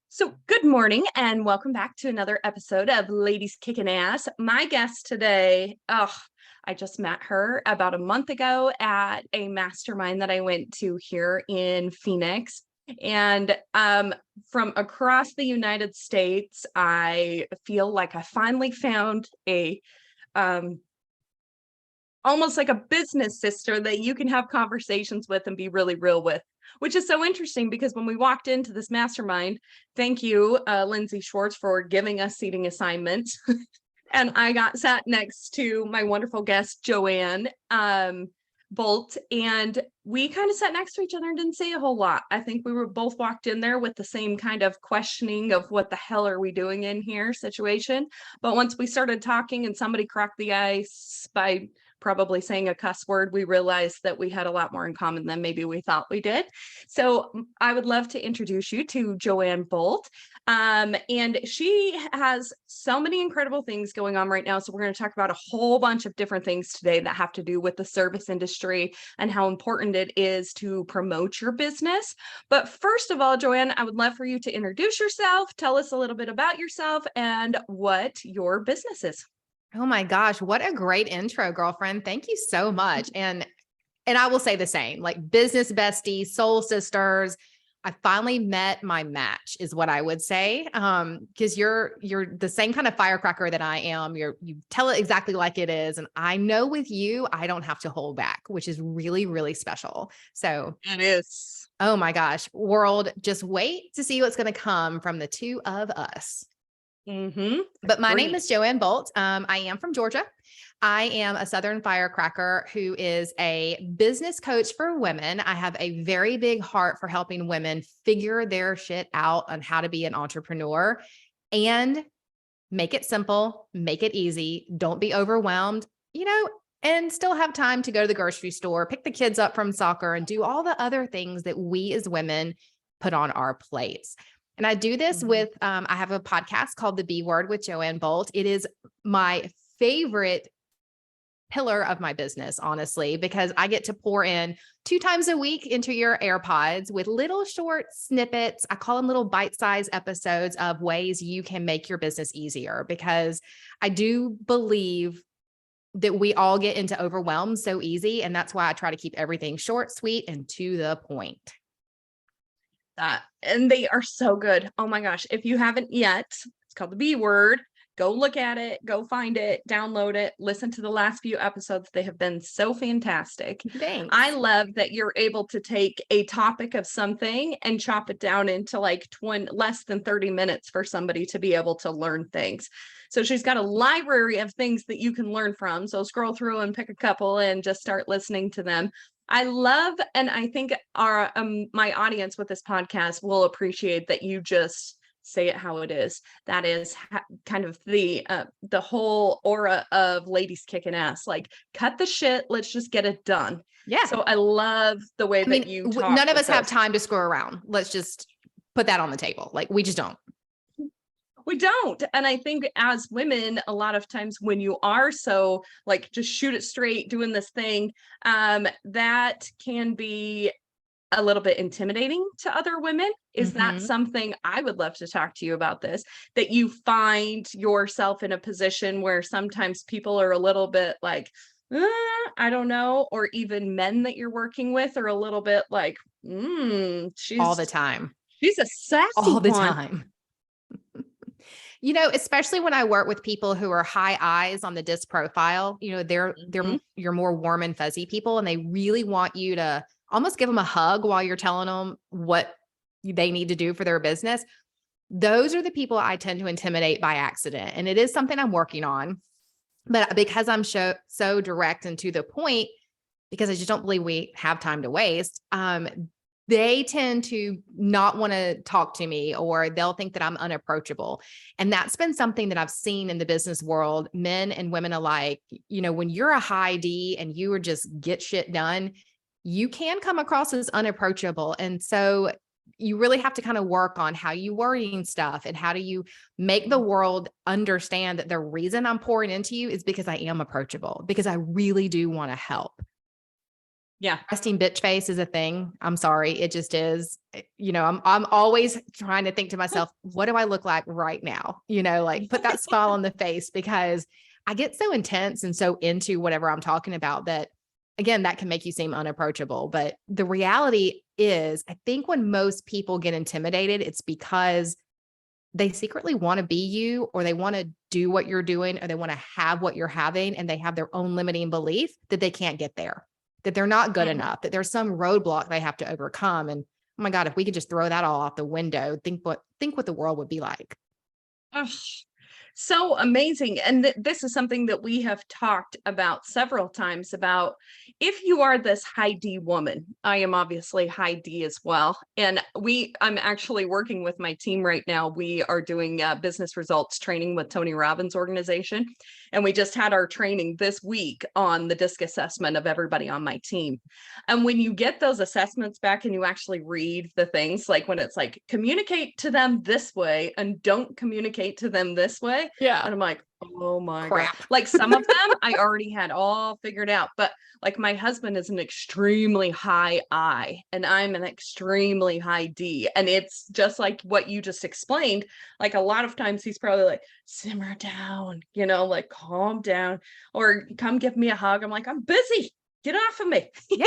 So, good morning and welcome back to another episode of Ladies Kicking Ass. My guest today, I just met her about a month ago at a mastermind that I went to here in Phoenix. And from across the United States, I feel like I finally found a um, almost like a business sister that you can have conversations with and be really real with, which is so interesting because when we walked into this mastermind, thank you, Lindsay Schwartz, for giving us seating assignments. And I got sat next to my wonderful guest, Joanne Bolt, and we kind of sat next to each other and didn't say a whole lot. I think we were both walked in there with the same kind of questioning of what the hell are we doing in here situation. But once we started talking and somebody cracked the ice by probably saying a cuss word, we realized that we had a lot more in common than maybe we thought we did. So I would love to introduce you to Joanne Bolt. And she has so many incredible things going on right now. So we're going to talk about a whole bunch of different things today that have to do with the service industry and how important it is to promote your business. But first of all, Joanne, I would love for you to introduce yourself, tell us a little bit about yourself and what your business is. Oh my gosh, what a great intro, girlfriend. Thank you so much. And I will say the same, like business besties, soul sisters. I finally met my match is what I would say. Because you're the same kind of firecracker that I am. You tell it exactly like it is. And I know with you, I don't have to hold back, which is really, really special. So It is. oh my gosh, world, just wait to see what's going to come from the two of us. But my name is Joanne Bolt. I am from Georgia. I am a Southern firecracker who is a business coach for women. I have a very big heart for helping women figure their shit out on how to be an entrepreneur and make it simple, make it easy. Don't be overwhelmed, and still have time to go to the grocery store, pick the kids up from soccer, and do all the other things that we as women put on our plates. And I do this with, I have a podcast called The B Word with Joanne Bolt. It is my favorite pillar of my business, honestly, because I get to pour in 2 times a week into your AirPods with little short snippets. I call them little bite-sized episodes of ways you can make your business easier, because I do believe that we all get into overwhelm so easy. And that's why I try to keep everything short, sweet, and to the point. And they are so good. Oh my gosh. If you haven't yet, it's called The B Word. Go look at it, go find it, download it, listen to the last few episodes. They have been so fantastic. Thanks. I love that you're able to take a topic of something and chop it down into like less than 30 minutes for somebody to be able to learn things. So she's got a library of things that you can learn from. So scroll through and pick a couple and just start listening to them. I love, and I think our my audience with this podcast will appreciate that you just say it how it is. That is kind of the whole aura of ladies kicking ass. Like, cut the shit. Let's just get it done. Yeah. So I love the way that you talk. None of us have time to screw around. Let's just put that on the table. Like, we just don't. We don't. And I think as women, a lot of times when you are so like, just shoot it straight, doing this thing, that can be a little bit intimidating to other women. Is that something I would love to talk to you about this, that you find yourself in a position where sometimes people are a little bit like, I don't know, or even men that you're working with are a little bit like, she's all the time. She's a sassy all the one. time. Especially when I work with people who are high eyes on the disc profile, they're you're more warm and fuzzy people, and they really want you to almost give them a hug while you're telling them what they need to do for their business. Those are the people I tend to intimidate by accident. And it is something I'm working on, but because I'm so direct and to the point, because I just don't believe we have time to waste, they tend to not want to talk to me, or they'll think that I'm unapproachable. And that's been something that I've seen in the business world, men and women alike. When you're a high D and you are just get shit done, you can come across as unapproachable. And so you really have to kind of work on how you wording stuff and how do you make the world understand that the reason I'm pouring into you is because I am approachable, because I really do want to help. Yeah. Resting bitch face is a thing. I'm sorry. It just is. I'm always trying to think to myself, what do I look like right now? Like put that smile on the face, because I get so intense and so into whatever I'm talking about that, again, that can make you seem unapproachable. But the reality is, I think when most people get intimidated, it's because they secretly want to be you, or they want to do what you're doing, or they want to have what you're having. And they have their own limiting belief that they can't get there, that they're not good enough, that there's some roadblock they have to overcome. And oh my God, if we could just throw that all out the window, think what the world would be like. Ugh, so amazing. And this is something that we have talked about several times about if you are this high D woman. I am obviously high D as well. And I'm actually working with my team right now. We are doing business results training with Tony Robbins' organization. And we just had our training this week on the DISC assessment of everybody on my team. And when you get those assessments back and you actually read the things, like when it's like, communicate to them this way and don't communicate to them this way. Yeah. And I'm like, oh my Crap. God. Like some of them I already had all figured out, but like my husband is an extremely high I and I'm an extremely high D. And it's just like what you just explained. Like a lot of times he's probably like, simmer down, like calm down, or come give me a hug. I'm like, I'm busy. Get off of me. Yeah.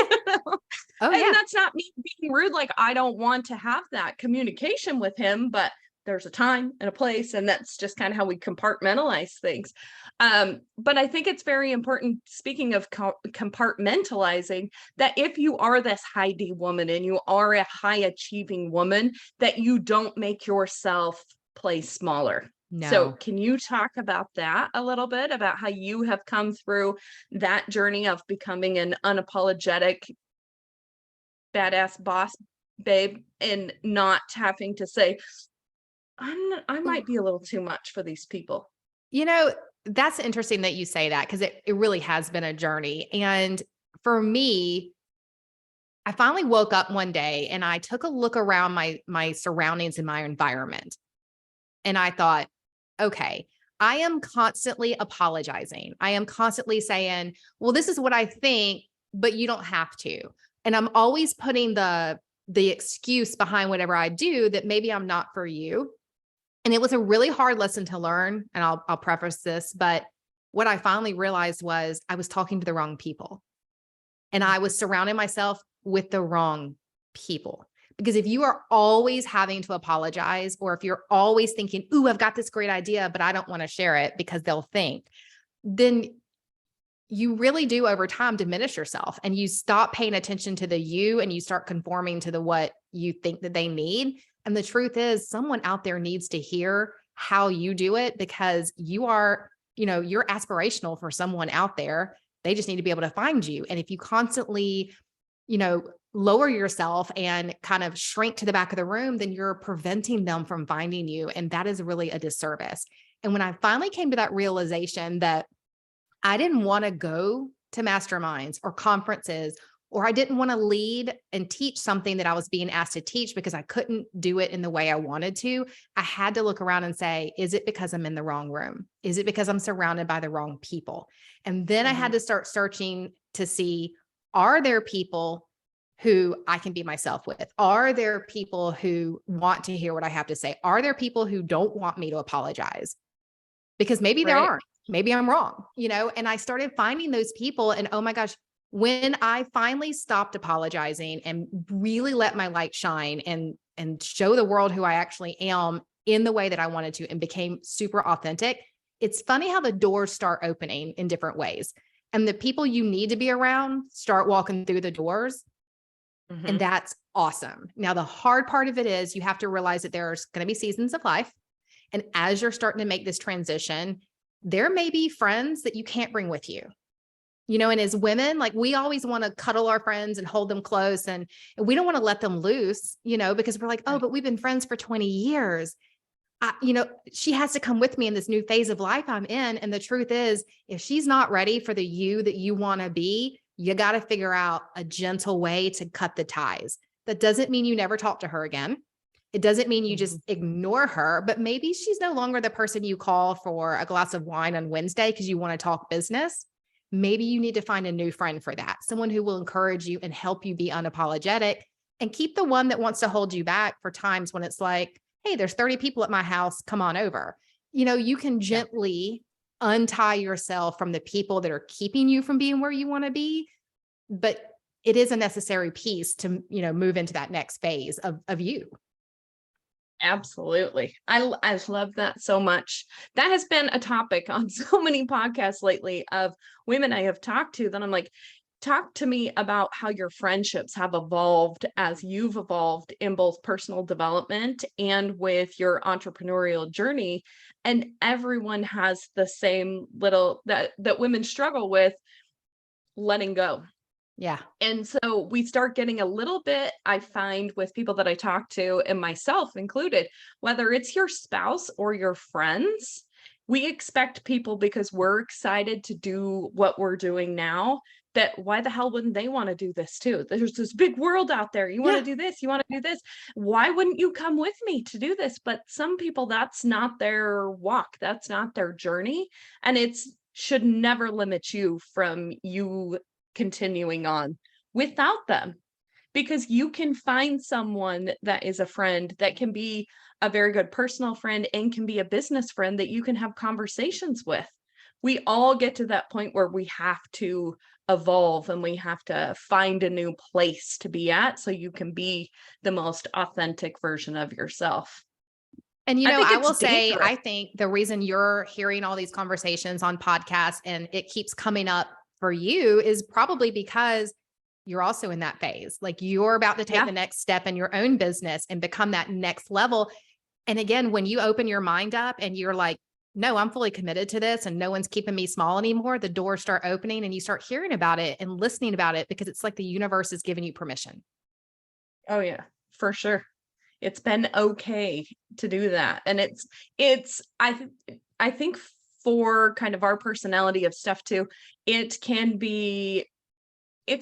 Oh, and yeah. that's not me being rude. Like I don't want to have that communication with him, but there's a time and a place, and that's just kind of how we compartmentalize things. But I think it's very important, speaking of compartmentalizing, that if you are this high D woman and you are a high achieving woman, that you don't make yourself play smaller. No. So can you talk about that a little bit, about how you have come through that journey of becoming an unapologetic badass boss babe and not having to say, I might be a little too much for these people? That's interesting that you say that, because it really has been a journey. And for me, I finally woke up one day and I took a look around my surroundings and my environment. And I thought, okay, I am constantly apologizing. I am constantly saying, well, this is what I think, but you don't have to. And I'm always putting the excuse behind whatever I do that maybe I'm not for you. And it was a really hard lesson to learn. And I'll preface this, but what I finally realized was I was talking to the wrong people, and I was surrounding myself with the wrong people. Because if you are always having to apologize, or if you're always thinking, ooh, I've got this great idea, but I don't want to share it because they'll think, then you really do over time diminish yourself, and you stop paying attention to the you, and you start conforming to what you think that they need. And the truth is, someone out there needs to hear how you do it, because you are, you're aspirational for someone out there. They just need to be able to find you. And if you constantly, lower yourself and kind of shrink to the back of the room, then you're preventing them from finding you. And that is really a disservice. And when I finally came to that realization that I didn't want to go to masterminds or conferences, or I didn't want to lead and teach something that I was being asked to teach because I couldn't do it in the way I wanted to, I had to look around and say, is it because I'm in the wrong room? Is it because I'm surrounded by the wrong people? And then I had to start searching to see, are there people who I can be myself with? Are there people who want to hear what I have to say? Are there people who don't want me to apologize? Because maybe there aren't. Maybe I'm wrong, and I started finding those people, and oh my gosh, when I finally stopped apologizing and really let my light shine and show the world who I actually am in the way that I wanted to, and became super authentic, it's funny how the doors start opening in different ways. And the people you need to be around start walking through the doors. And that's awesome. Now, the hard part of it is you have to realize that there's going to be seasons of life. And as you're starting to make this transition, there may be friends that you can't bring with you. And as women, like, we always want to cuddle our friends and hold them close, and we don't want to let them loose, because we're like, oh, but we've been friends for 20 years. She has to come with me in this new phase of life I'm in. And the truth is, if she's not ready for the you that you want to be, you got to figure out a gentle way to cut the ties. That doesn't mean you never talk to her again. It doesn't mean you just ignore her, but maybe she's no longer the person you call for a glass of wine on Wednesday because you want to talk business. maybe you need to find a new friend for that, someone who will encourage you and help you be unapologetic, and keep the one that wants to hold you back for times when it's like, hey, there's 30 people at my house, come on over. You can gently untie yourself from the people that are keeping you from being where you want to be, but it is a necessary piece to, move into that next phase of you. Absolutely. I love that so much. That has been a topic on so many podcasts lately of women I have talked to that I'm like, talk to me about how your friendships have evolved as you've evolved in both personal development and with your entrepreneurial journey. And everyone has the same little that women struggle with, letting go. Yeah. And so we start getting a little bit, I find, with people that I talk to, and myself included, whether it's your spouse or your friends, we expect people, because we're excited to do what we're doing now, that why the hell wouldn't they want to do this too? There's this big world out there. You want to do this, you want to do this. Why wouldn't you come with me to do this? But some people, that's not their walk. That's not their journey. And it's should never limit you from you continuing on without them, because you can find someone that is a friend that can be a very good personal friend and can be a business friend that you can have conversations with. We all get to that point where we have to evolve and we have to find a new place to be at so you can be the most authentic version of yourself. And, I will say, I think the reason you're hearing all these conversations on podcasts and it keeps coming up for you is probably because you're also in that phase. Like, you're about to take the next step in your own business and become that next level. And again, when you open your mind up and you're like, no, I'm fully committed to this and no one's keeping me small anymore, the doors start opening and you start hearing about it and listening about it, because it's like the universe is giving you permission. Oh yeah, for sure. It's been okay to do that. And I think for kind of our personality of stuff too, it's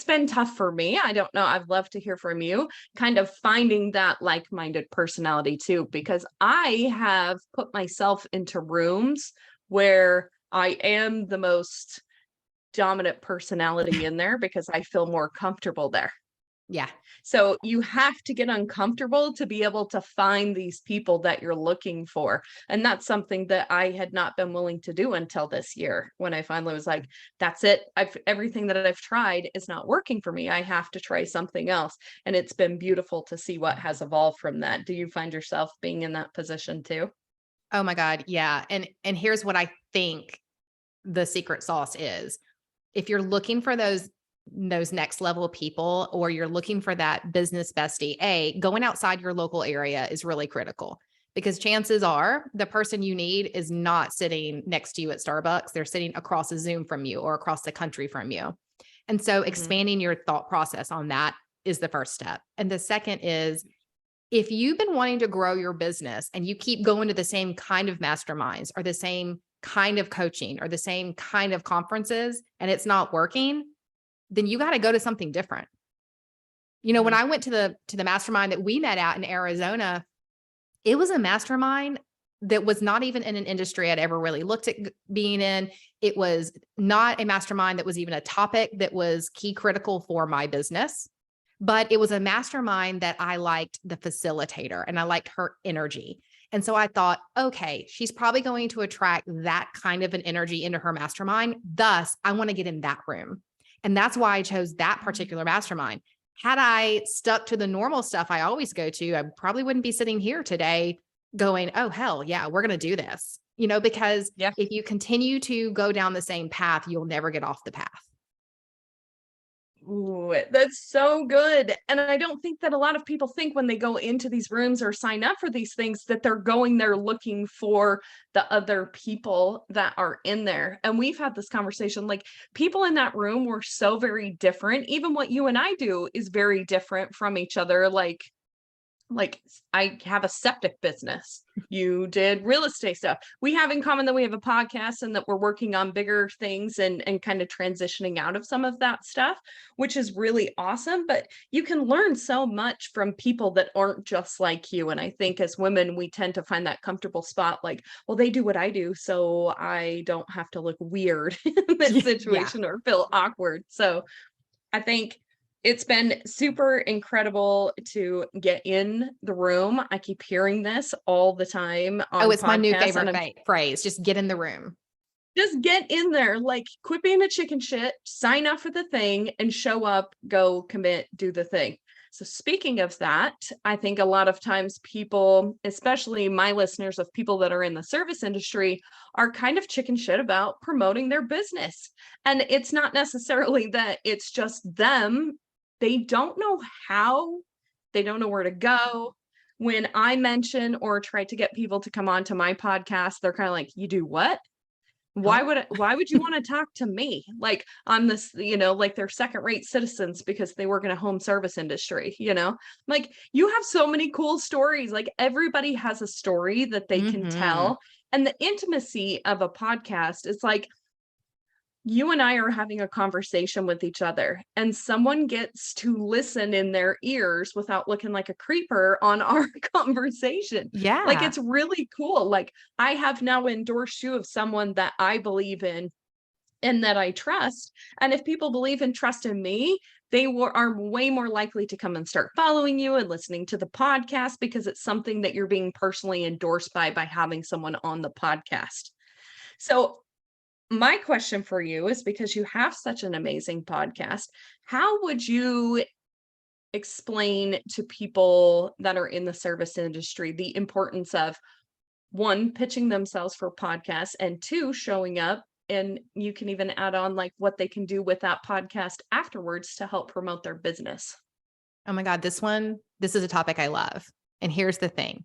been tough for me. I don't know. I'd love to hear from you, kind of finding that like-minded personality too, because I have put myself into rooms where I am the most dominant personality in there because I feel more comfortable there. Yeah. So you have to get uncomfortable to be able to find these people that you're looking for. And that's something that I had not been willing to do until this year, when I finally was like, that's it. Everything that I've tried is not working for me. I have to try something else. And it's been beautiful to see what has evolved from that. Do you find yourself being in that position too? Oh my God. Yeah. And here's what I think the secret sauce is. If you're looking for those next level people, or you're looking for that business bestie, going outside your local area is really critical, because chances are the person you need is not sitting next to you at Starbucks. They're sitting across a Zoom from you or across the country from you. And so expanding your thought process on that is the first step. And the second is, if you've been wanting to grow your business and you keep going to the same kind of masterminds or the same kind of coaching or the same kind of conferences and it's not working, then you got to go to something different. When I went to the mastermind that we met at in Arizona, it was a mastermind that was not even in an industry I'd ever really looked at being in. It was not a mastermind that was even a topic that was key critical for my business, but it was a mastermind that I liked the facilitator and I liked her energy. And so I thought, okay, she's probably going to attract that kind of an energy into her mastermind. Thus, I want to get in that room. And that's why I chose that particular mastermind. Had I stuck to the normal stuff I always go to, I probably wouldn't be sitting here today going, oh, hell yeah, we're going to do this, because if you continue to go down the same path, you'll never get off the path. Ooh, that's so good. And I don't think that a lot of people think when they go into these rooms or sign up for these things that they're going there looking for the other people that are in there. And we've had this conversation, like, people in that room were so very different. Even what you and I do is very different from each other. Like, like I have a septic business. You did real estate stuff. We have in common that we have a podcast and that we're working on bigger things and kind of transitioning out of some of that stuff, which is really awesome. But you can learn so much from people that aren't just like you. And I think as women, we tend to find that comfortable spot like, well, they do what I do, so I don't have to look weird in this situation or feel awkward. So I think it's been super incredible to get in the room. I keep hearing this all the time on It's my new podcasts, and favorite phrase. Just get in the room. just get in there, like quit being a chicken shit, sign up for the thing and show up, go commit, do the thing. So speaking of that, I think a lot of times people, especially my listeners of people that are in the service industry, are kind of chicken shit about promoting their business. And it's not necessarily that it's just them. They don't know how, they don't know where to go. When I mention or try to get people to come on to my podcast, they're kind of like, you do what? Why would you want to talk to me? Like I'm this, like they're second-rate citizens because they work in a home service industry, like you have so many cool stories. Like everybody has a story that they can tell. And the intimacy of a podcast is like, you and I are having a conversation with each other and someone gets to listen in their ears without looking like a creeper on our conversation. Yeah. Like it's really cool. Like I have now endorsed you of someone that I believe in and that I trust. And if people believe and trust in me, they are way more likely to come and start following you and listening to the podcast because it's something that you're being personally endorsed by having someone on the podcast. So my question for you is, because you have such an amazing podcast, how would you explain to people that are in the service industry the importance of, one, pitching themselves for podcasts, and two, showing up? And you can even add on like what they can do with that podcast afterwards to help promote their business. Oh my God, this is a topic I love. And here's the thing.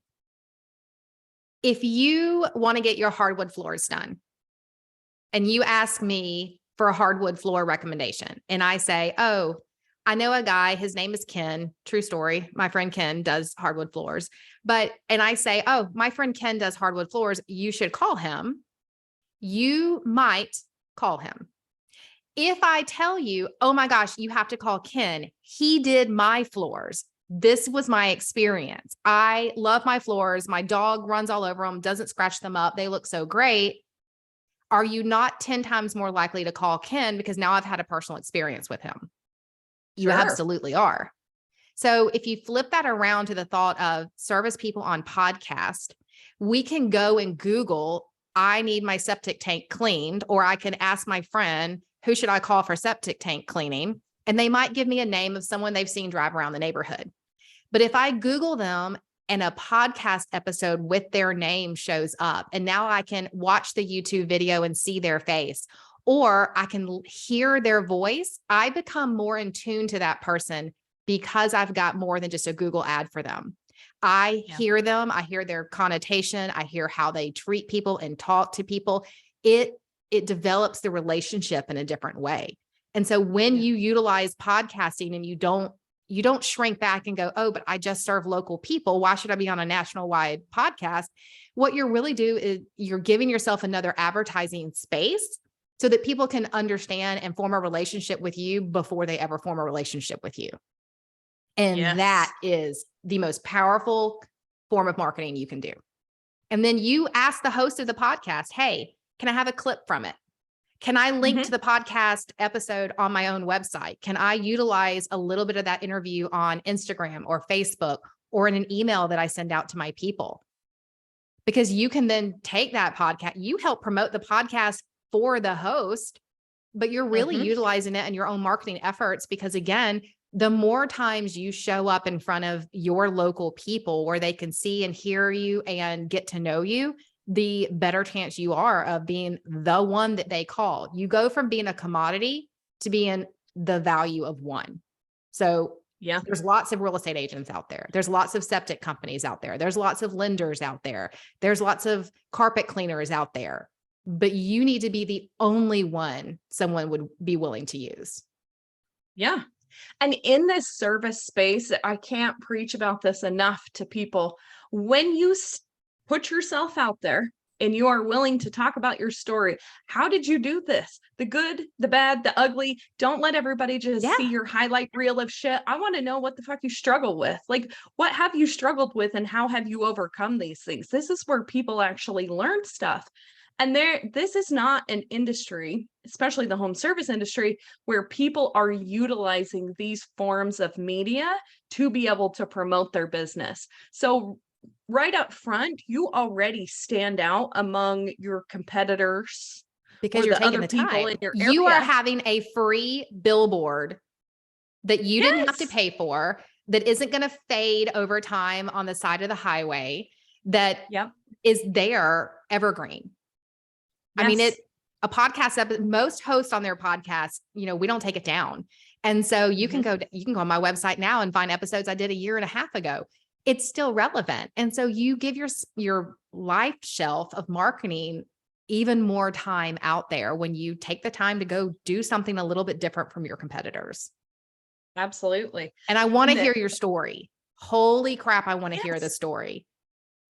If you want to get your hardwood floors done, and you ask me for a hardwood floor recommendation, and I say, oh, I know a guy, his name is Ken, true story. My friend Ken does hardwood floors, and I say, oh, my friend Ken does hardwood floors, you should call him. You might call him. If I tell you, oh my gosh, you have to call Ken, he did my floors. This was my experience. I love my floors. My dog runs all over them, doesn't scratch them up. They look so great. Are you not 10 times more likely to call Ken because now I've had a personal experience with him? You absolutely are. So if you flip that around to the thought of service people on podcast, we can go and Google, I need my septic tank cleaned, or I can ask my friend, who should I call for septic tank cleaning? And they might give me a name of someone they've seen drive around the neighborhood. But if I Google them and a podcast episode with their name shows up, and now I can watch the YouTube video and see their face, or I can hear their voice, I become more in tune to that person because I've got more than just a Google ad for them. I hear them, I hear their connotation, I hear how they treat people and talk to people. It develops the relationship in a different way. And so when you utilize podcasting and you don't shrink back and go, oh, but I just serve local people, why should I be on a national wide podcast? What you're really doing is you're giving yourself another advertising space so that people can understand and form a relationship with you before they ever form a relationship with you. And that is the most powerful form of marketing you can do. And then you ask the host of the podcast, hey, can I have a clip from it? Can I link to the podcast episode on my own website? Can I utilize a little bit of that interview on Instagram or Facebook or in an email that I send out to my people? Because you can then take that podcast, you help promote the podcast for the host, but you're really utilizing it in your own marketing efforts. Because again, the more times you show up in front of your local people where they can see and hear you and get to know you, the better chance you are of being the one that they call. You go from being a commodity to being the value of one. So there's lots of real estate agents out there. There's lots of septic companies out there. There's lots of lenders out there. There's lots of carpet cleaners out there, but you need to be the only one someone would be willing to use. Yeah. And in this service space, I can't preach about this enough to people. When you put yourself out there and you are willing to talk about your story, how did you do this? The good, the bad, the ugly. Don't let everybody just Yeah. see your highlight reel of shit. I want to know what the fuck you struggle with. Like, what have you struggled with and how have you overcome these things? This is where people actually learn stuff. And this is not an industry, especially the home service industry, where people are utilizing these forms of media to be able to promote their business. So right up front, you already stand out among your competitors Because or you're the taking other the people time. in your You are area. having a free billboard that you didn't have to Yes. pay for, that isn't going to fade over time on the side of the highway, that Yep. is there evergreen. I mean, Yes. a podcast, most hosts on their podcast, we don't take it down. And so you can go on my website now and find episodes I did a year and a half ago. It's still relevant. And so you give your life shelf of marketing even more time out there when you take the time to go do something a little bit different from your competitors. Absolutely. And I want to hear your story. Holy crap, I want to hear the story.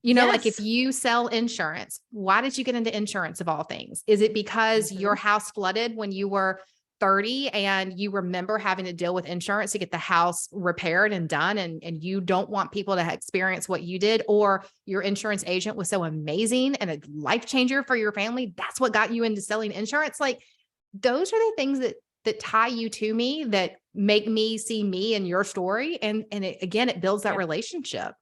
Like if you sell insurance, why did you get into insurance of all things? Is it because your house flooded when you were 30 and you remember having to deal with insurance to get the house repaired and done, and you don't want people to experience what you did, or your insurance agent was so amazing and a life changer for your family? That's what got you into selling insurance. Like, those are the things that tie you to me, that make me see me in your story. And it builds that relationship.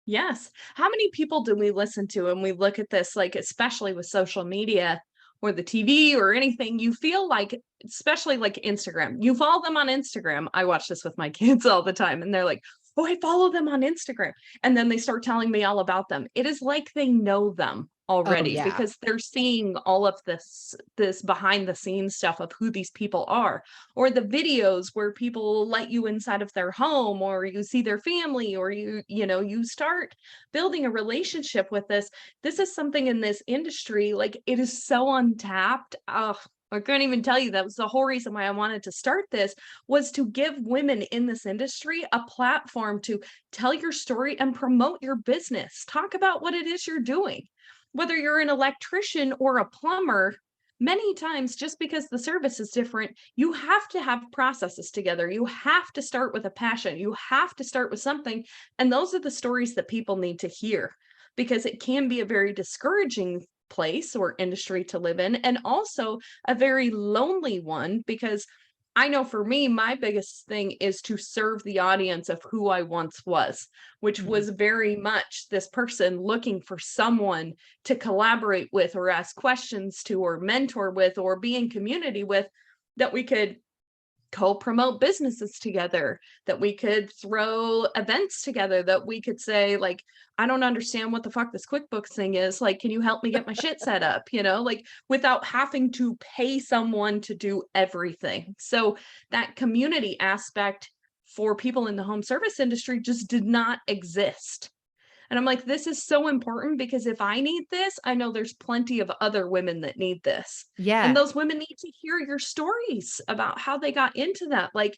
Yes. How many people do we listen to and we look at this, like, especially with social media or the TV or anything, you feel like, especially like Instagram, you follow them on Instagram. I watch this with my kids all the time and they're like, oh, I follow them on Instagram. And then they start telling me all about them. It is like they know them Oh already yeah. because they're seeing all of this behind the scenes stuff of who these people are, or the videos where people let you inside of their home, or you see their family, or you start building a relationship with this is something in this industry, like, it is so untapped. I couldn't even tell you. That was the whole reason why I wanted to start this, was to give women in this industry a platform to tell your story and promote your business. Talk about what it is you're doing. Whether you're an electrician or a plumber, many times, just because the service is different, you have to have processes together. You have to start with a passion. You have to start with something. And those are the stories that people need to hear, because it can be a very discouraging place or industry to live in, and also a very lonely one, because I know for me, my biggest thing is to serve the audience of who I once was, which was very much this person looking for someone to collaborate with or ask questions to or mentor with or be in community with, that we could co-promote businesses together, that we could throw events together, that we could say, like, I don't understand what the fuck this QuickBooks thing is. Like, can you help me get my shit set up? Like, without having to pay someone to do everything. So that community aspect for people in the home service industry just did not exist. And I'm like, this is so important, because if I need this, I know there's plenty of other women that need this. And Yeah. those women need to hear your stories about how they got into that. Like,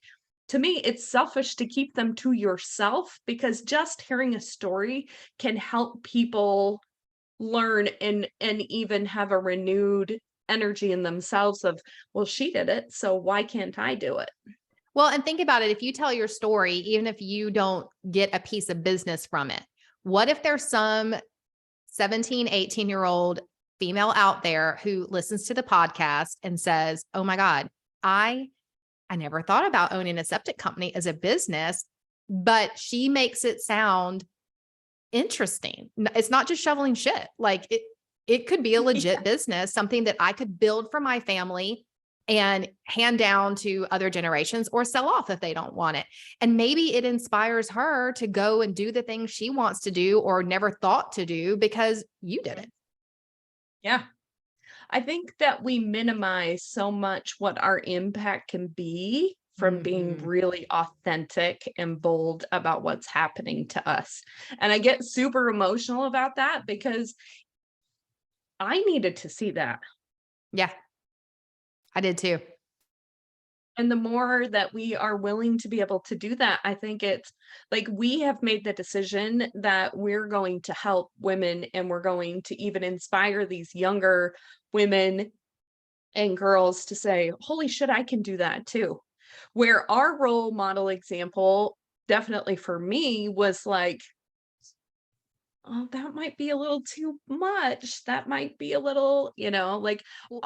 to me, it's selfish to keep them to yourself, because just hearing a story can help people learn and even have a renewed energy in themselves of, well, she did it, so why can't I do it? Well, and think about it. If you tell your story, even if you don't get a piece of business from it, what if there's some 17, 18-year-old female out there who listens to the podcast and says, oh my God, I never thought about owning a septic company as a business, but she makes it sound interesting. It's not just shoveling shit. Like, it could be a legit business, something that I could build for my family and hand down to other generations, or sell off if they don't want it. And maybe it inspires her to go and do the things she wants to do or never thought to do because you did it. Yeah. I think that we minimize so much what our impact can be from being really authentic and bold about what's happening to us. And I get super emotional about that, because I needed to see that. Yeah, I did too. And the more that we are willing to be able to do that, I think it's like we have made the decision that we're going to help women and we're going to even inspire these younger women and girls to say, holy shit, I can do that too. Where our role model example, definitely for me, was like, oh, that might be a little too much. That might be a little, like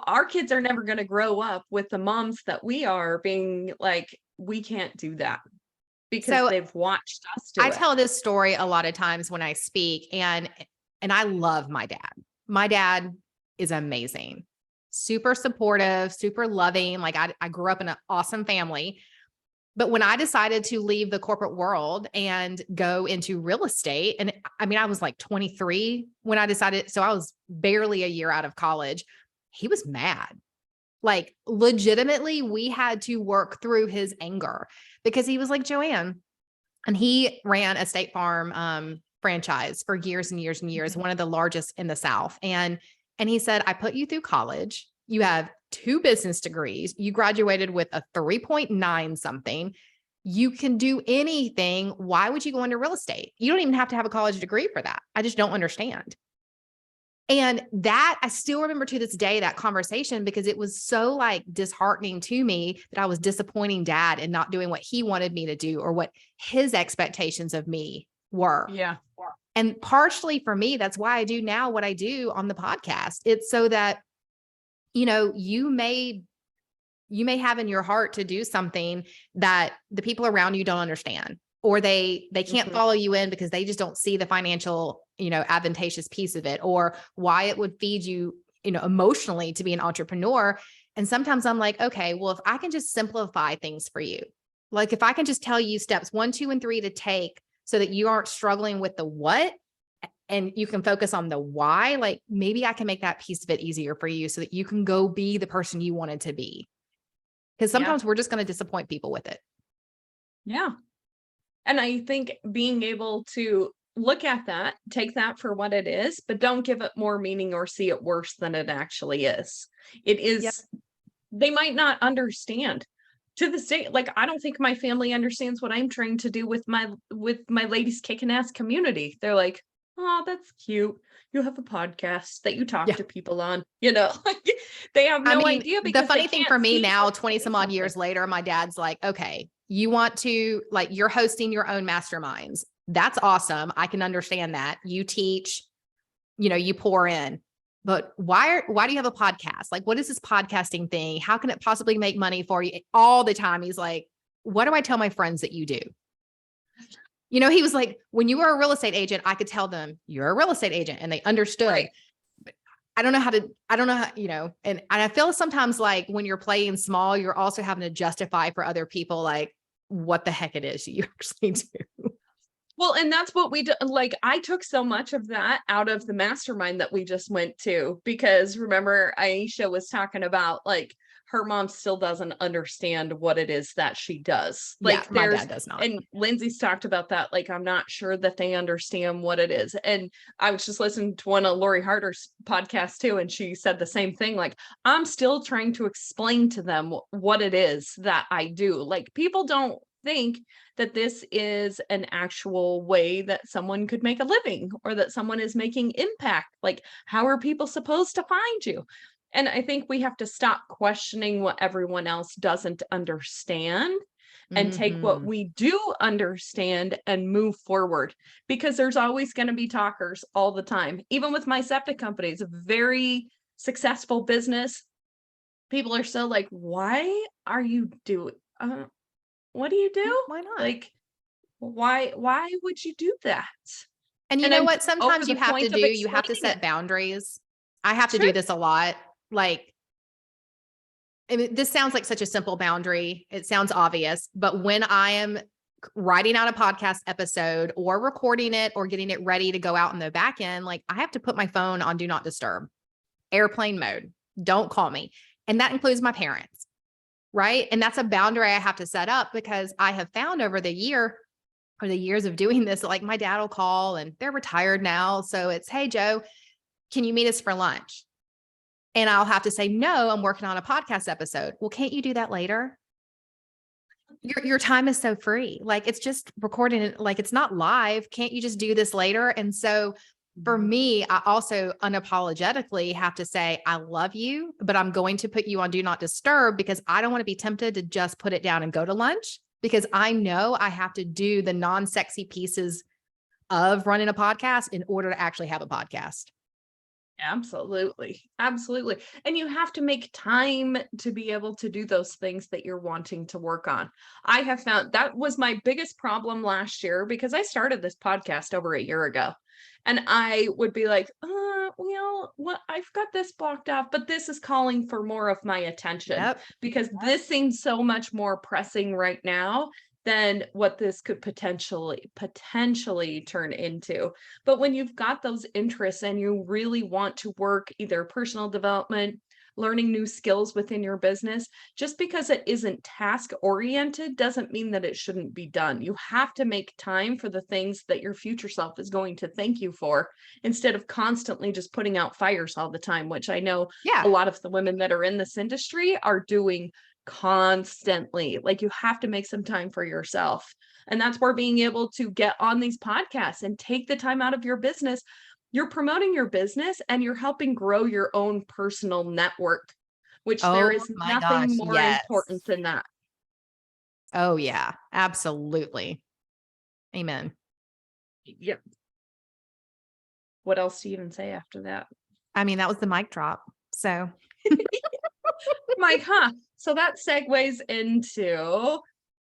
our kids are never going to grow up with the moms that we are being like, we can't do that because So they've watched us do I it. tell this story a lot of times when I speak, and I love my dad. My dad is amazing, super supportive, super loving. Like I grew up in an awesome family. But when I decided to leave the corporate world and go into real estate, and I mean, I was like 23 when I decided, so I was barely a year out of college. He was mad. Like legitimately, we had to work through his anger because he was like, Joanne, and he ran a State Farm franchise for years and years and years, Mhm. one of the largest in the South. And he said, I put you through college. You have 2 business degrees. You graduated with a 3.9 something. You can do anything. Why would you go into real estate? You don't even have to have a college degree for that. I just don't understand. And that I still remember to this day, that conversation, because it was so like disheartening to me that I was disappointing dad and not doing what he wanted me to do or what his expectations of me were. Yeah. And partially for me, that's why I do now what I do on the podcast. It's so that, you may have in your heart to do something that the people around you don't understand, or they can't Mhm. follow you in because they just don't see the financial, advantageous piece of it, or why it would feed you, emotionally to be an entrepreneur. And sometimes I'm like, okay, well, if I can just simplify things for you, like if I can just tell you steps 1, 2, and 3 to take so that you aren't struggling with the what and you can focus on the why, like maybe I can make that piece of it easier for you so that you can go be the person you wanted to be. Because Yeah. sometimes we're just going to disappoint people with it. Yeah. And I think being able to look at that, take that for what it is, but don't give it more meaning or see it worse than it actually is. It Yep. is, they might not understand to the state. Like, I don't think my family understands what I'm trying to do with my ladies kicking ass community. They're like, oh, that's cute. You have a podcast that you talk Yeah. to people on, like they have I no mean, idea the because they funny thing can't for me see now, us 20 doing some odd something. years later, my dad's like, okay, you want to, like, you're hosting your own masterminds. That's awesome. I can understand that. You teach, you pour in, but why do you have a podcast? Like, what is this podcasting thing? How can it possibly make money for you? All the time. He's like, what do I tell my friends that you do? He was like, when you were a real estate agent, I could tell them you're a real estate agent and they understood. Right. I don't know how, and I feel sometimes like when you're playing small, you're also having to justify for other people, like what the heck it is you actually do. Well, and that's what we do. Like, I took so much of that out of the mastermind that we just went to, because remember, Aisha was talking about like her mom still doesn't understand what it is that she does. Yeah. Like, My dad does not. and Lindsay's talked about that. Like, I'm not sure that they understand what it is. And I was just listening to one of Lori Harder's podcasts too, and she said the same thing. Like, I'm still trying to explain to them what it is that I do. Like, people don't think that this is an actual way that someone could make a living or that someone is making impact. Like, how are people supposed to find you? And I think we have to stop questioning what everyone else doesn't understand and take what Mm-hmm. we do understand and move forward, because there's always going to be talkers all the time. Even with my septic company, it's a very successful business. People are still like, why are you doing what do you do? Why not? Like, why would you do that? And you And know I'm what? over Sometimes the you have to point of you have to explaining it. set boundaries. I have to Sure. do this a lot. Like, I mean, this sounds like such a simple boundary. It sounds obvious, but when I am writing out a podcast episode or recording it or getting it ready to go out in the back end, like I have to put my phone on do not disturb, airplane mode. Don't call me. And that includes my parents. Right. And that's a boundary I have to set up because I have found over the years of doing this, like my dad will call and they're retired now. So it's, hey, Joe, can you meet us for lunch? And I'll have to say, no, I'm working on a podcast episode. Well, can't you do that later? Your time is so free. Like it's just recording, like it's not live. Can't you just do this later? And so for me, I also unapologetically have to say, I love you, but I'm going to put you on do not disturb because I don't want to be tempted to just put it down and go to lunch because I know I have to do the non-sexy pieces of running a podcast in order to actually have a podcast. Absolutely. Absolutely. And you have to make time to be able to do those things that you're wanting to work on. I have found that was my biggest problem last year because I started this podcast over a year ago. And I would be like, what I've got this blocked off, but this is calling for more of my attention because this seems so much more pressing right now than what this could potentially turn into. But when you've got those interests and you really want to work either personal development, learning new skills within your business, just because it isn't task oriented doesn't mean that it shouldn't be done. You have to make time for the things that your future self is going to thank you for instead of constantly just putting out fires all the time, which I know a lot of the women that are in this industry are doing constantly. Like you have to make some time for yourself. And that's where being able to get on these podcasts and take the time out of your business, you're promoting your business and you're helping grow your own personal network, which there is nothing more important than that. Oh yeah, absolutely. Amen. Yep. What else do you even say after that? I mean, that was the mic drop. So Mike, so that segues into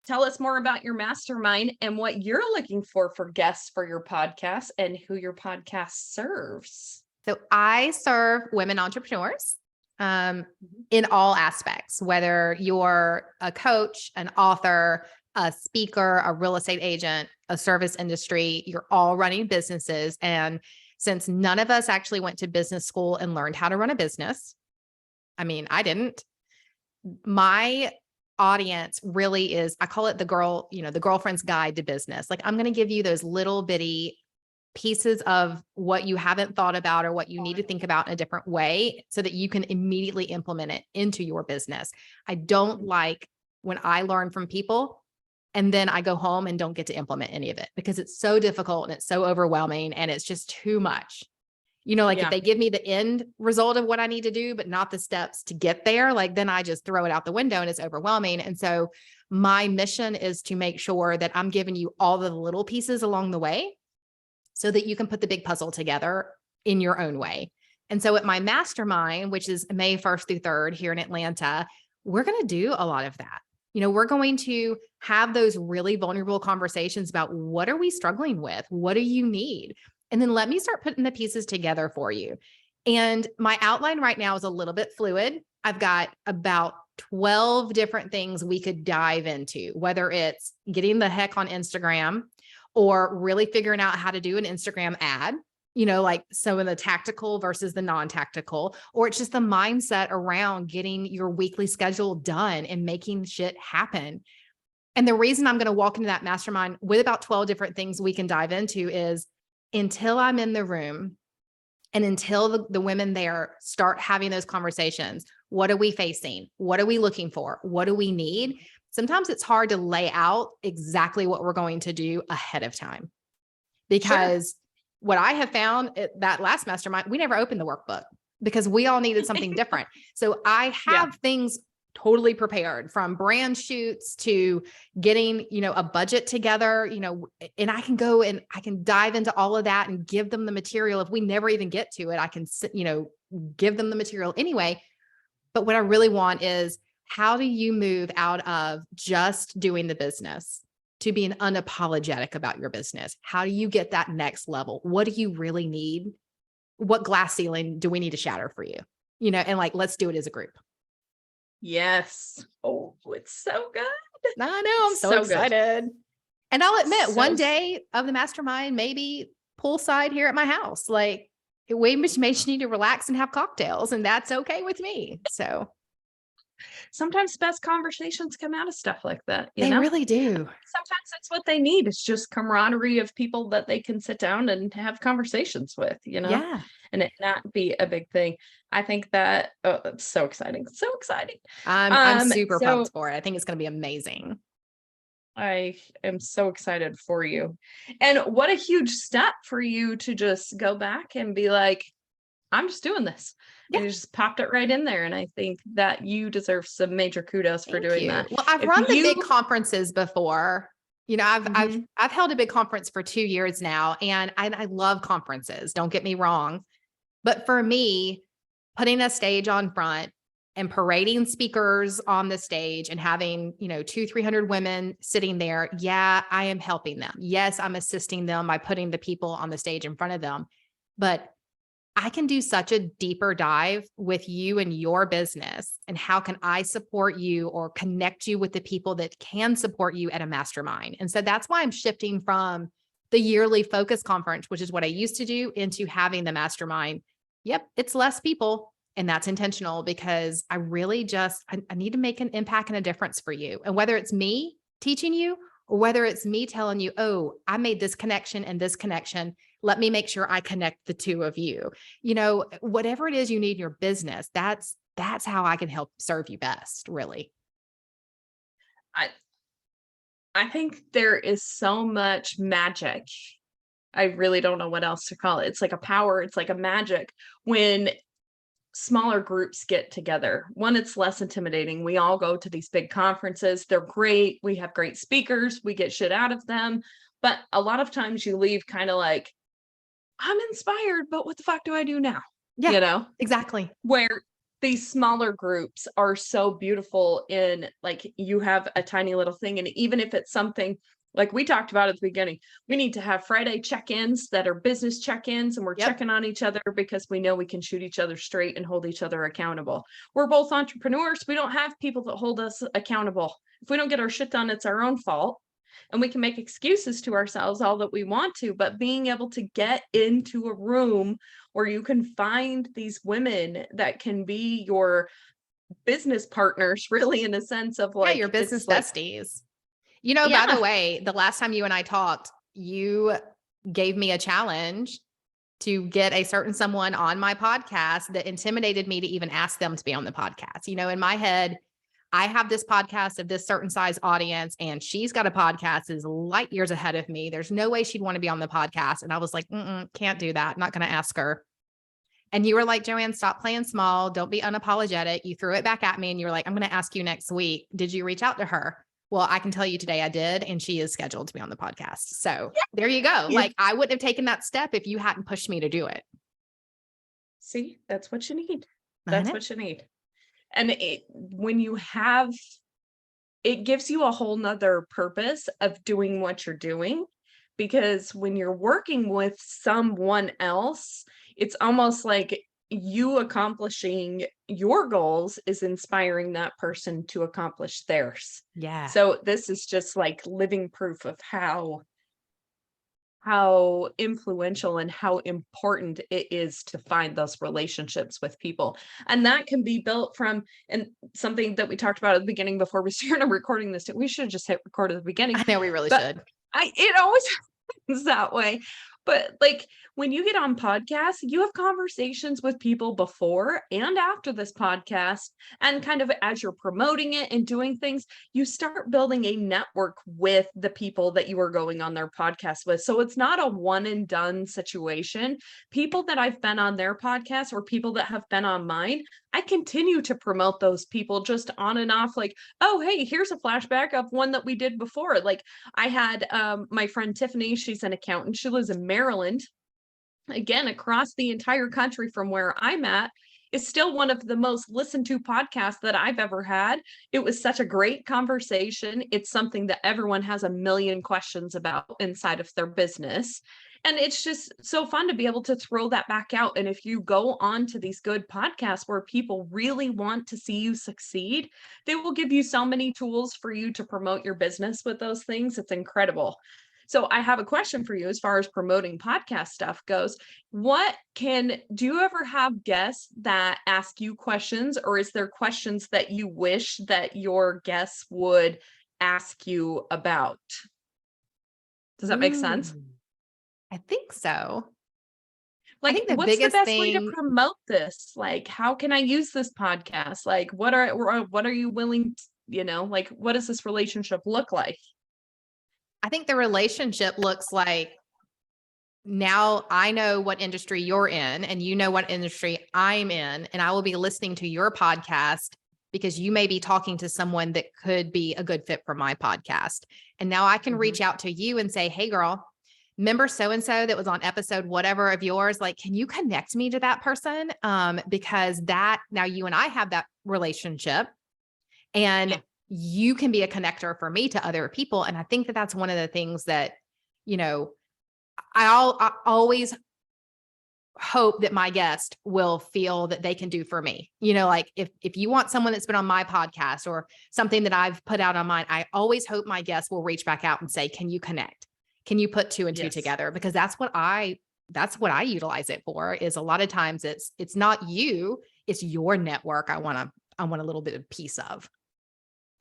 tell us more about your mastermind and what you're looking for guests for your podcast and who your podcast serves. So I serve women entrepreneurs in all aspects, whether you're a coach, an author, a speaker, a real estate agent, a service industry, you're all running businesses. And since none of us actually went to business school and learned how to run a business, I mean, I didn't. My audience really is, I call it the girlfriend's guide to business. Like I'm going to give you those little bitty pieces of what you haven't thought about or what you need to think about in a different way so that you can immediately implement it into your business. I don't like when I learn from people and then I go home and don't get to implement any of it because it's so difficult and it's so overwhelming and it's just too much. If they give me the end result of what I need to do, but not the steps to get there, like then I just throw it out the window and it's overwhelming. And so my mission is to make sure that I'm giving you all the little pieces along the way so that you can put the big puzzle together in your own way. And so at my mastermind, which is May 1st through 3rd here in Atlanta, we're going to do a lot of that. We're going to have those really vulnerable conversations about what are we struggling with? What do you need? And then let me start putting the pieces together for you. And my outline right now is a little bit fluid. I've got about 12 different things we could dive into, whether it's getting the heck on Instagram or really figuring out how to do an Instagram ad, like some of the tactical versus the non-tactical, or it's just the mindset around getting your weekly schedule done and making shit happen. And the reason I'm going to walk into that mastermind with about 12 different things we can dive into is until I'm in the room and until the women there start having those conversations, what are we facing? What are we looking for? What do we need? Sometimes it's hard to lay out exactly what we're going to do ahead of time because what I have found at that last mastermind, we never opened the workbook because we all needed something different. So I have things totally prepared from brand shoots to getting, a budget together, and I can go and I can dive into all of that and give them the material. If we never even get to it, I can, give them the material anyway. But what I really want is how do you move out of just doing the business to being unapologetic about your business? How do you get that next level? What do you really need? What glass ceiling do we need to shatter for you? And let's do it as a group. Yes. Oh, it's so good. I know. I'm so excited. Good. And I'll admit one day of the mastermind, maybe poolside here at my house, like we just need to relax and have cocktails and that's okay with me. So sometimes best conversations come out of stuff like that. They really do. Sometimes that's what they need. It's just camaraderie of people that they can sit down and have conversations with, Yeah. And it not be a big thing. I think that, it's so exciting. So exciting. I'm super pumped for it. I think it's going to be amazing. I am so excited for you. And what a huge step for you to just go back and be like, I'm just doing this. Yeah. And you just popped it right in there. And I think that you deserve some major kudos for Thank doing you. that. Well, I've If run the you big conferences before. You know, I've Mhm. I've held a big conference for 2 years now, and I love conferences. Don't get me wrong. But for me, putting a stage on front and parading speakers on the stage and having, 200-300 women sitting there. Yeah, I am helping them. Yes, I'm assisting them by putting the people on the stage in front of them. But I can do such a deeper dive with you and your business. And how can I support you or connect you with the people that can support you at a mastermind? And so that's why I'm shifting from the yearly focus conference, which is what I used to do, into having the mastermind. Yep, it's less people. And that's intentional because I really I need to make an impact and a difference for you. And whether it's me teaching you or whether it's me telling you, oh, I made this connection and this connection, let me make sure I connect the two of you. Whatever it is you need in your business, that's how I can help serve you best, really. I I think there is so much magic. I really don't know what else to call it. It's like a power, it's like a magic when smaller groups get together. One, it's less intimidating. We all go to these big conferences. They're great. We have great speakers. We get shit out of them. But a lot of times you leave kind of like, I'm inspired, but what the fuck do I do now? Yeah, You know, exactly. where these smaller groups are so beautiful in like you have a tiny little thing. And even if it's something like we talked about at the beginning, we need to have Friday check-ins that are business check-ins and we're Yep. checking on each other because we know we can shoot each other straight and hold each other accountable. We're both entrepreneurs. We don't have people that hold us accountable. If we don't get our shit done, it's our own fault. And we can make excuses to ourselves all that we want to, but being able to get into a room where you can find these women that can be your business partners, really, in a sense of Yeah, your like, business it's like, besties. By the yeah, way, the last time you and I talked, you gave me a challenge to get a certain someone on my podcast that intimidated me to even ask them to be on the podcast. In my head, I have this podcast of this certain size audience, and she's got a podcast that is light years ahead of me. There's no way she'd want to be on the podcast. And I was like, can't do that. I'm not going to ask her. And you were like, Joanne, stop playing small. Don't be unapologetic. You threw it back at me and you were like, I'm going to ask you next week. Did you reach out to her? Well, I can tell you today I did, and she is scheduled to be on the podcast. So there you go. yeah. Like, I wouldn't have taken that step if you hadn't pushed me to do it. See, that's what you need. I That's know. what you need. And when you have, it gives you a whole nother purpose of doing what you're doing. Because when you're working with someone else, it's almost like you accomplishing your goals is inspiring that person to accomplish theirs. Yeah. So this is just like living proof of how influential and how important it is to find those relationships with people. And that can be built from, and something that we talked about at the beginning before we started recording this, we should have just hit record at the beginning. I know we really But should. it always happens that way. But like when you get on podcasts, you have conversations with people before and after this podcast. And kind of as you're promoting it and doing things, you start building a network with the people that you are going on their podcast with. So it's not a one and done situation. People that I've been on their podcast or people that have been on mine, I continue to promote those people just on and off, like, oh, hey, here's a flashback of one that we did before. Like I had my friend Tiffany, she's an accountant. She lives in Maryland, again, across the entire country from where I'm at. Is still one of the most listened to podcasts that I've ever had. It was such a great conversation. It's something that everyone has a million questions about inside of their business. And it's just so fun to be able to throw that back out. And if you go on to these good podcasts where people really want to see you succeed, they will give you so many tools for you to promote your business with those things. It's incredible. So I have a question for you as far as promoting podcast stuff goes. Do you ever have guests that ask you questions, or is there questions that you wish that your guests would ask you about? Does that make sense? Ooh, I think so. I Like, think the what's the biggest best way to thing, promote this? Like, how can I use this podcast? Like, what are you willing to, like, what does this relationship look like? I think the relationship looks like, now I know what industry you're in and you know what industry I'm in, and I will be listening to your podcast because you may be talking to someone that could be a good fit for my podcast. And now I can reach out to you and say, hey girl, remember so-and-so that was on episode whatever of yours, like, can you connect me to that person? Because that now you and I have that relationship, and you can be a connector for me to other people. And I think that that's one of the things that, you know, I always hope that my guest will feel that they can do for me. You know, like if you want someone that's been on my podcast or something that I've put out on mine, I always hope my guest will reach back out and say, can you connect? Can you put two and two together? Because that's what I utilize it for. Is a lot of times it's not you, it's your network. I want a little bit of piece of.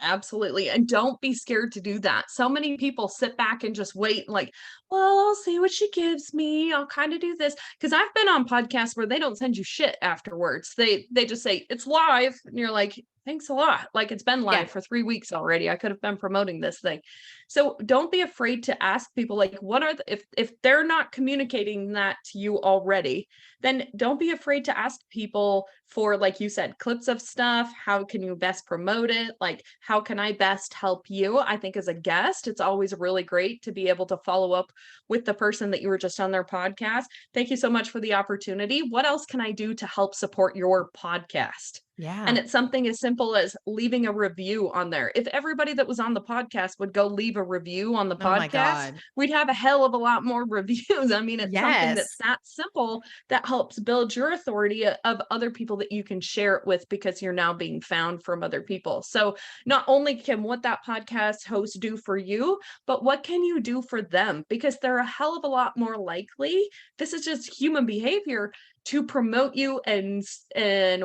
Absolutely. And don't be scared to do that. So many people sit back and just wait, like, well, I'll see what she gives me. I'll kind of do this. Because I've been on podcasts where they don't send you shit afterwards. They just say it's live. And you're like, thanks a lot. Like, it's been live for 3 weeks already. I could have been promoting this thing. So don't be afraid to ask people, like, what are if they're not communicating that to you already, then don't be afraid to ask people for, like you said, clips of stuff. How can you best promote it? Like, how can I best help you? I think as a guest, it's always really great to be able to follow up with the person that you were just on their podcast. Thank you so much for the opportunity. What else can I do to help support your podcast? Yeah. And it's something as simple as leaving a review on there. If everybody that was on the podcast would go leave a review on the podcast, we'd have a hell of a lot more reviews. I mean, it's something that's that simple that helps build your authority of other people that you can share it with, because you're now being found from other people. So not only can what that podcast host do for you, but what can you do for them? Because they're a hell of a lot more likely, this is just human behavior, to promote you and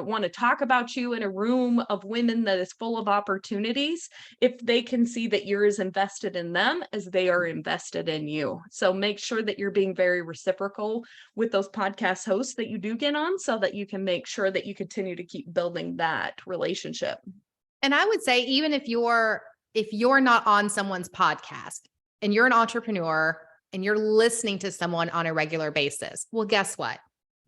want to talk about you in a room of women that is full of opportunities, if they can see that you're as invested in them as they are invested in you. So make sure that you're being very reciprocal with those podcast hosts that you do get on, so that you can make sure that you continue to keep building that relationship. And I would say, even if you're not on someone's podcast and you're an entrepreneur and you're listening to someone on a regular basis, well, guess what?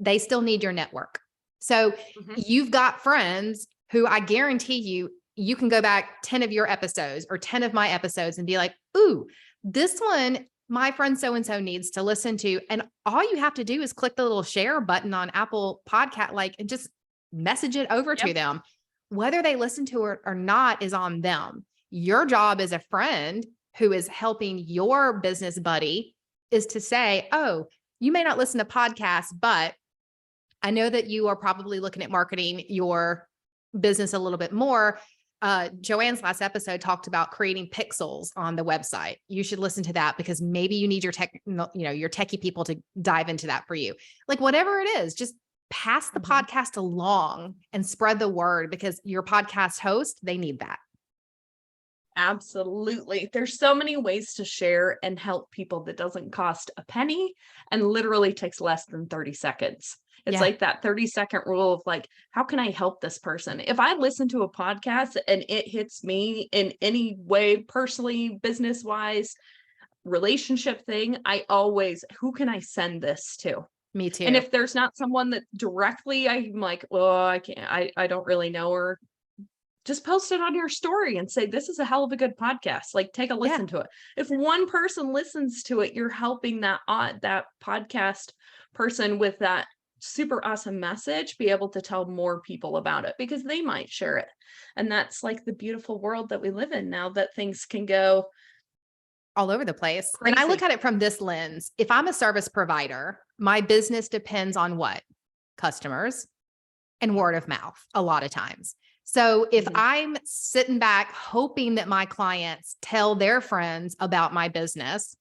They still need your network. So you've got friends who, I guarantee you can go back 10 of your episodes or 10 of my episodes and be like, ooh, this one, my friend so-and-so needs to listen to. And all you have to do is click the little share button on Apple Podcast, and just message it over to them. Whether they listen to it or not is on them. Your job as a friend who is helping your business buddy is to say, oh, you may not listen to podcasts, but I know that you are probably looking at marketing your business a little bit more. Joanne's last episode talked about creating pixels on the website. You should listen to that, because maybe you need your techie people to dive into that for you. Like, whatever it is, just pass the podcast along and spread the word, because your podcast host, they need that. Absolutely. There's so many ways to share and help people that doesn't cost a penny and literally takes less than 30 seconds. It's like that 30-second rule of, like, how can I help this person? If I listen to a podcast and it hits me in any way, personally, business-wise, relationship thing, I always, who can I send this to? Me too. And if there's not someone that directly, I'm like, oh, I can't, I don't really know her. Just post it on your story and say, this is a hell of a good podcast. Like, take a listen to it. If one person listens to it, you're helping that podcast person with that super awesome message be able to tell more people about it, because they might share it. And that's like the beautiful world that we live in now, that things can go all over the place. Crazy. And I look at it from this lens. If I'm a service provider, my business depends on what? Customers and word of mouth a lot of times. So if I'm sitting back hoping that my clients tell their friends about my business,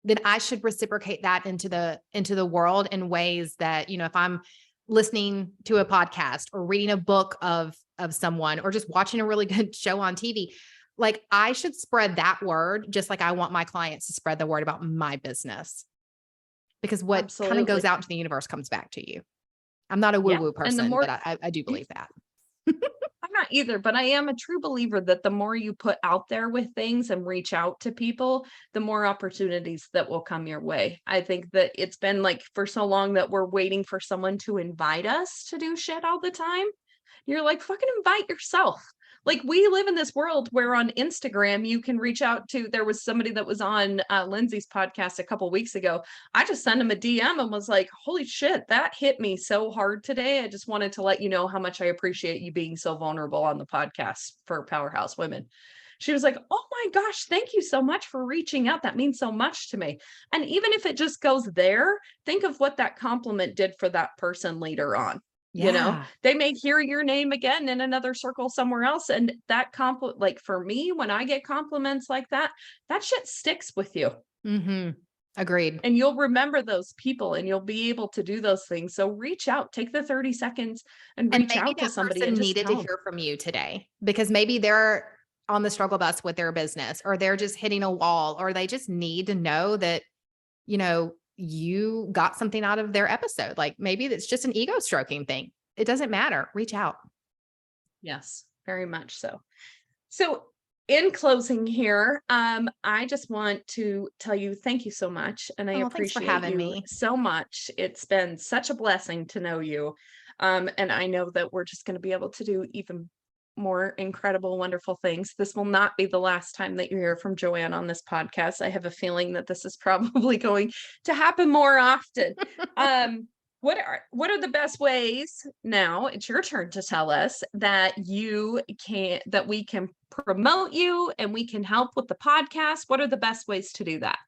then I should reciprocate that into the world in ways that, if I'm listening to a podcast or reading a book of someone, or just watching a really good show on TV, like, I should spread that word just like I want my clients to spread the word about my business, because what kind of goes out into the universe comes back to you. I'm not a woo-woo person, but I do believe that. I'm not either, but I am a true believer that the more you put out there with things and reach out to people, the more opportunities that will come your way. I think that it's been like for so long that we're waiting for someone to invite us to do shit all the time. You're like, fucking invite yourself. Like we live in this world where on Instagram you can reach out to. There was somebody that was on Lindsay's podcast a couple weeks ago. I just sent him a DM and was like, holy shit, that hit me so hard today. I just wanted to let you know how much I appreciate you being so vulnerable on the podcast for Powerhouse Women. She was like, oh my gosh, thank you so much for reaching out. That means so much to me. And even if it just goes there, think of what that compliment did for that person later on. You know, they may hear your name again in another circle somewhere else. And that compliment, like for me, when I get compliments like that, that shit sticks with you. Agreed. And you'll remember those people and you'll be able to do those things. So reach out, take the 30 seconds and reach out to somebody. And needed to hear from you today because maybe they're on the struggle bus with their business or they're just hitting a wall or they just need to know that, you know, you got something out of their episode. Like maybe it's just an ego stroking thing. It doesn't matter. Reach out. Yes, very much so. So in closing here, I just want to tell you, thank you so much. And I appreciate for having you me so much. It's been such a blessing to know you. And I know that we're just going to be able to do even more incredible, wonderful things. This will not be the last time that you hear from Joanne on this podcast. I have a feeling that this is probably going to happen more often. What are the best ways now? It's your turn to tell us that we can promote you and we can help with the podcast. What are the best ways to do that?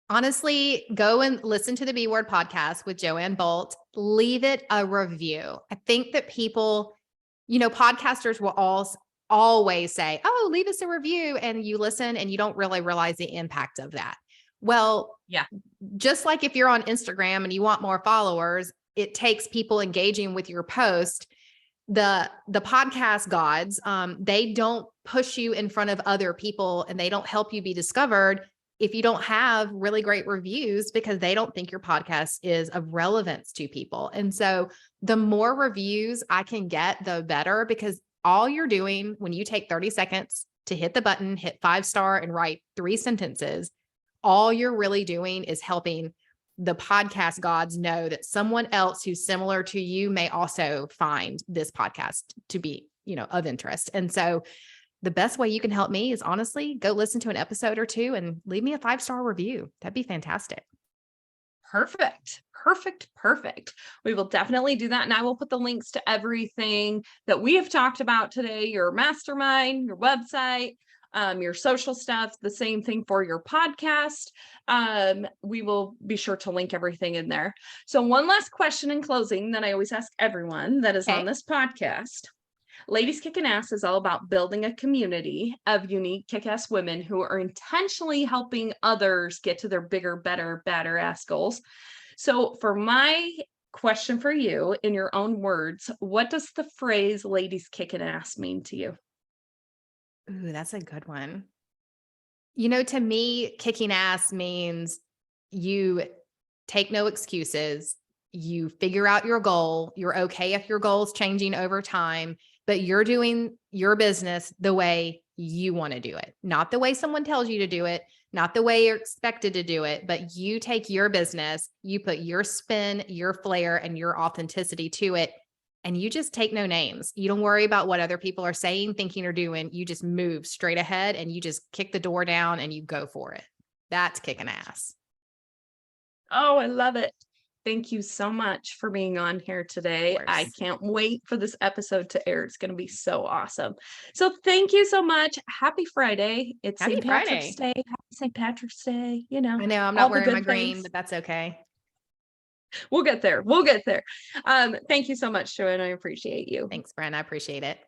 Honestly, go and listen to the B Word podcast with Joanne Bolt. Leave it a review. I think that people, you know, podcasters will always say, oh, leave us a review. And you listen and you don't really realize the impact of that. Well, yeah, just like if you're on Instagram and you want more followers, it takes people engaging with your post. The podcast gods, they don't push you in front of other people and they don't help you be discovered if you don't have really great reviews because they don't think your podcast is of relevance to people. And so the more reviews I can get, the better, because all you're doing when you take 30 seconds to hit the button, hit 5-star and write 3 sentences, all you're really doing is helping the podcast gods know that someone else who's similar to you may also find this podcast to be, you know, of interest. And so the best way you can help me is honestly go listen to an episode or 2 and leave me a 5-star review. That'd be fantastic. Perfect. We will definitely do that. And I will put the links to everything that we have talked about today, your mastermind, your website, your social stuff, the same thing for your podcast. We will be sure to link everything in there. So one last question in closing that I always ask everyone that is on this podcast. Ladies Kicking Ass is all about building a community of unique kick-ass women who are intentionally helping others get to their bigger, better, badder ass goals. So for my question for you, in your own words, what does the phrase ladies kicking ass mean to you? Ooh, that's a good one. You know, to me, kicking ass means you take no excuses. You figure out your goal. You're okay if your goal is changing over time, but you're doing your business the way you want to do it, not the way someone tells you to do it, not the way you're expected to do it, but you take your business, you put your spin, your flair, and your authenticity to it. And you just take no names. You don't worry about what other people are saying, thinking, or doing. You just move straight ahead and you just kick the door down and you go for it. That's kicking ass. Oh, I love it. Thank you so much for being on here today. I can't wait for this episode to air. It's going to be so awesome. So thank you so much. Happy Friday. It's St. Patrick's Day. Happy St. Patrick's Day. You know, I know I'm not wearing my green, but that's okay. We'll get there. Thank you so much, Joanne. I appreciate you. Thanks, Bren. I appreciate it.